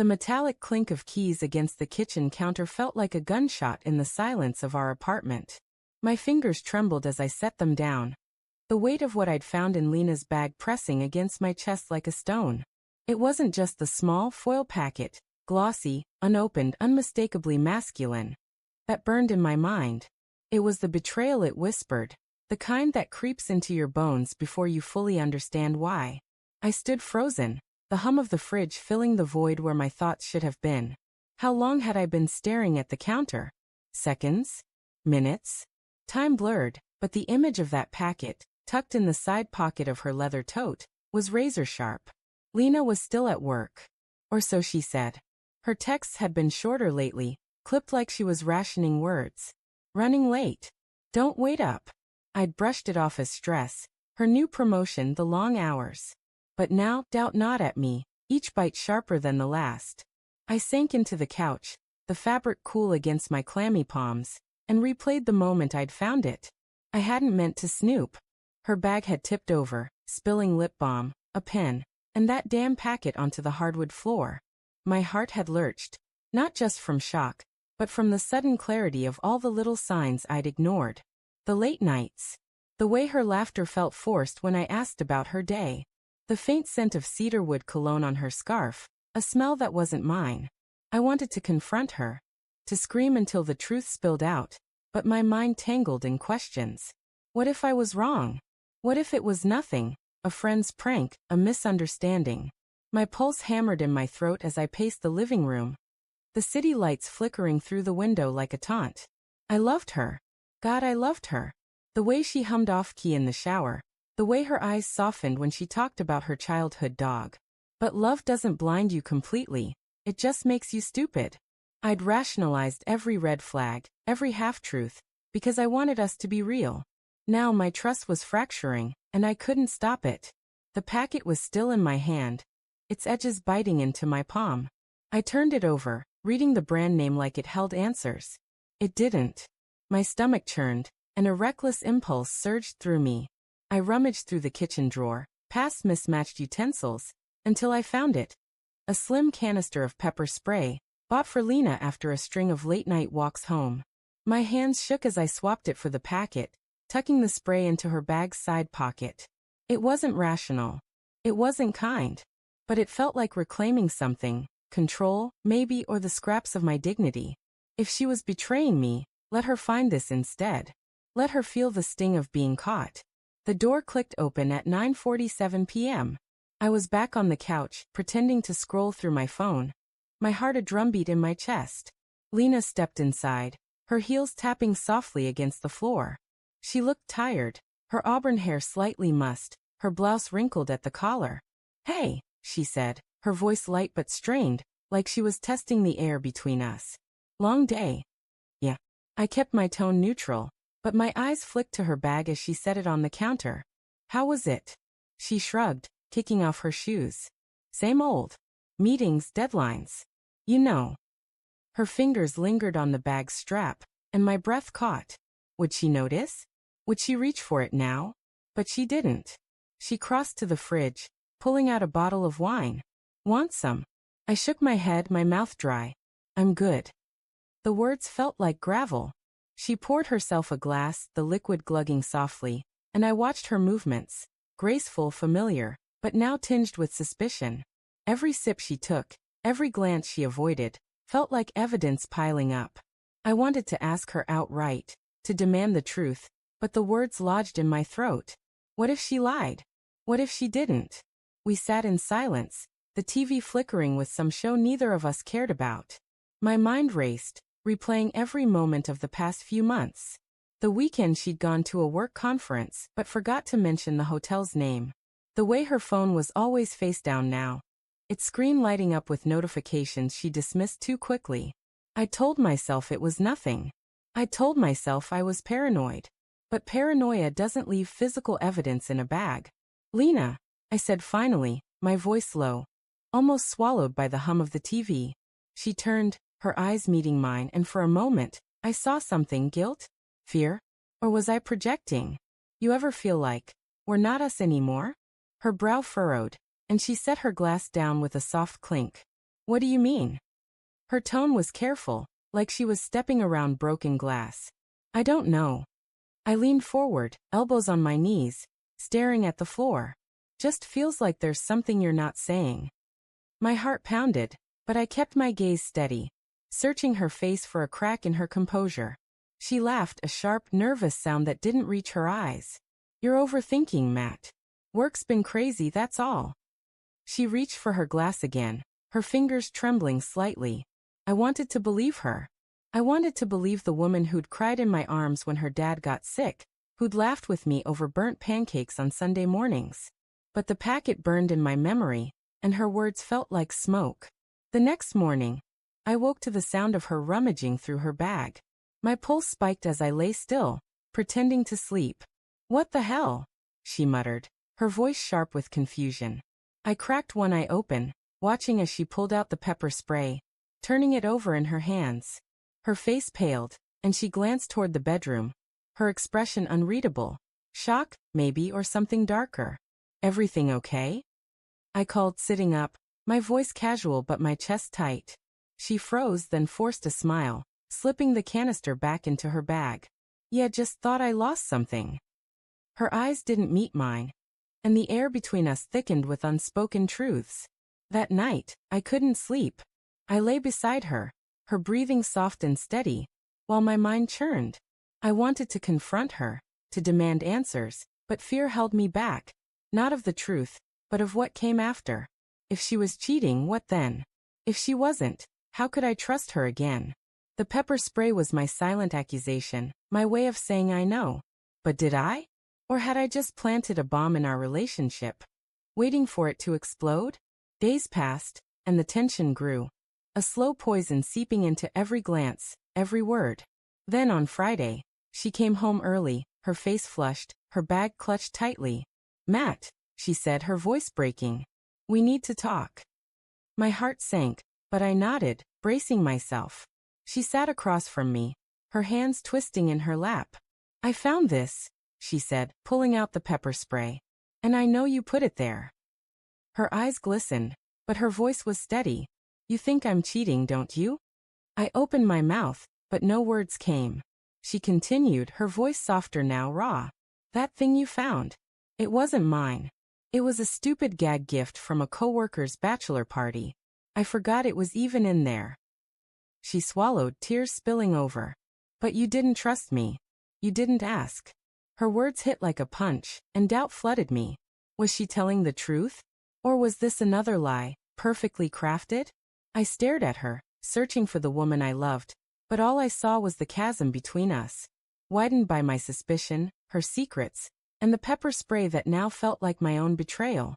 The metallic clink of keys against the kitchen counter felt like a gunshot in the silence of our apartment. My fingers trembled as I set them down, the weight of what I'd found in Lena's bag pressing against my chest like a stone. It wasn't just the small foil packet, glossy, unopened, unmistakably masculine, that burned in my mind. It was the betrayal it whispered, the kind that creeps into your bones before you fully understand why. I stood frozen, the hum of the fridge filling the void where my thoughts should have been. How long had I been staring at the counter? Seconds? Minutes? Time blurred, but the image of that packet, tucked in the side pocket of her leather tote, was razor sharp. Lena was still at work. Or so she said. Her texts had been shorter lately, clipped like she was rationing words. Running late. Don't wait up. I'd brushed it off as stress, her new promotion, the long hours. But now, doubt not at me, each bite sharper than the last. I sank into the couch, the fabric cool against my clammy palms, and replayed the moment I'd found it. I hadn't meant to snoop. Her bag had tipped over, spilling lip balm, a pen, and that damn packet onto the hardwood floor. My heart had lurched, not just from shock, but from the sudden clarity of all the little signs I'd ignored. The late nights. The way her laughter felt forced when I asked about her day. The faint scent of cedarwood cologne on her scarf, a smell that wasn't mine. I wanted to confront her, to scream until the truth spilled out, but my mind tangled in questions. What if I was wrong? What if it was nothing, a friend's prank, a misunderstanding? My pulse hammered in my throat as I paced the living room, the city lights flickering through the window like a taunt. I loved her. God, I loved her. The way she hummed off-key in the shower, the way her eyes softened when she talked about her childhood dog. But love doesn't blind you completely, it just makes you stupid. I'd rationalized every red flag, every half-truth, because I wanted us to be real. Now my trust was fracturing, and I couldn't stop it. The packet was still in my hand, its edges biting into my palm. I turned it over, reading the brand name like it held answers. It didn't. My stomach churned, and a reckless impulse surged through me. I rummaged through the kitchen drawer, past mismatched utensils, until I found it. A slim canister of pepper spray, bought for Lena after a string of late-night walks home. My hands shook as I swapped it for the packet, tucking the spray into her bag's side pocket. It wasn't rational. It wasn't kind. But it felt like reclaiming something, control, maybe, or the scraps of my dignity. If she was betraying me, let her find this instead. Let her feel the sting of being caught. The door clicked open at 9:47 p.m. I was back on the couch, pretending to scroll through my phone, my heart a drumbeat in my chest. Lena stepped inside, her heels tapping softly against the floor. She looked tired, her auburn hair slightly mussed, her blouse wrinkled at the collar. "Hey," she said, her voice light but strained, like she was testing the air between us. "Long day?" "Yeah." I kept my tone neutral, but my eyes flicked to her bag as she set it on the counter. "How was it?" She shrugged, kicking off her shoes. "Same old. Meetings, deadlines. You know." Her fingers lingered on the bag's strap, and my breath caught. Would she notice? Would she reach for it now? But she didn't. She crossed to the fridge, pulling out a bottle of wine. "Want some?" I shook my head, my mouth dry. "I'm good." The words felt like gravel. She poured herself a glass, the liquid glugging softly, and I watched her movements, graceful, familiar, but now tinged with suspicion. Every sip she took, every glance she avoided, felt like evidence piling up. I wanted to ask her outright, to demand the truth, but the words lodged in my throat. What if she lied? What if she didn't? We sat in silence, the TV flickering with some show neither of us cared about. My mind raced, replaying every moment of the past few months. The weekend she'd gone to a work conference, but forgot to mention the hotel's name. The way her phone was always face down now, its screen lighting up with notifications she dismissed too quickly. I told myself it was nothing. I told myself I was paranoid. But paranoia doesn't leave physical evidence in a bag. "Lena," I said finally, my voice low, almost swallowed by the hum of the TV. She turned, her eyes meeting mine, and for a moment, I saw something. Guilt? Fear? Or was I projecting? "You ever feel like we're not us anymore?" Her brow furrowed, and she set her glass down with a soft clink. What do you mean? Her tone was careful, like she was stepping around broken glass. I don't know. I leaned forward, elbows on my knees, staring at the floor. Just feels like there's something you're not saying. My heart pounded, but I kept my gaze steady, searching her face for a crack in her composure. She laughed, a sharp, nervous sound that didn't reach her eyes. You're overthinking, Matt. Work's been crazy, that's all. She reached for her glass again, her fingers trembling slightly. I wanted to believe her. I wanted to believe the woman who'd cried in my arms when her dad got sick, who'd laughed with me over burnt pancakes on Sunday mornings. But the packet burned in my memory, and her words felt like smoke. The next morning, I woke to the sound of her rummaging through her bag. My pulse spiked as I lay still, pretending to sleep. What the hell? She muttered, her voice sharp with confusion. I cracked one eye open, watching as she pulled out the pepper spray, turning it over in her hands. Her face paled, and she glanced toward the bedroom, her expression unreadable. Shock, maybe, or something darker. Everything okay? I called, sitting up, my voice casual but my chest tight. She froze, then forced a smile, slipping the canister back into her bag. Yeah, just thought I lost something. Her eyes didn't meet mine, and the air between us thickened with unspoken truths. That night, I couldn't sleep. I lay beside her, her breathing soft and steady, while my mind churned. I wanted to confront her, to demand answers, but fear held me back, not of the truth, but of what came after. If she was cheating, what then? If she wasn't, how could I trust her again? The pepper spray was my silent accusation, my way of saying I know. But did I? Or had I just planted a bomb in our relationship, waiting for it to explode? Days passed, and the tension grew. A slow poison seeping into every glance, every word. Then on Friday, she came home early, her face flushed, her bag clutched tightly. Matt, she said, her voice breaking. We need to talk. My heart sank, but I nodded, bracing myself. She sat across from me, her hands twisting in her lap. I found this, she said, pulling out the pepper spray. And I know you put it there. Her eyes glistened, but her voice was steady. You think I'm cheating, don't you? I opened my mouth, but no words came. She continued, her voice softer now, raw. That thing you found. It wasn't mine. It was a stupid gag gift from a coworker's bachelor party. I forgot it was even in there. She swallowed, tears spilling over. But you didn't trust me. You didn't ask. Her words hit like a punch, and doubt flooded me. Was she telling the truth? Or was this another lie, perfectly crafted? I stared at her, searching for the woman I loved, but all I saw was the chasm between us, widened by my suspicion, her secrets, and the pepper spray that now felt like my own betrayal.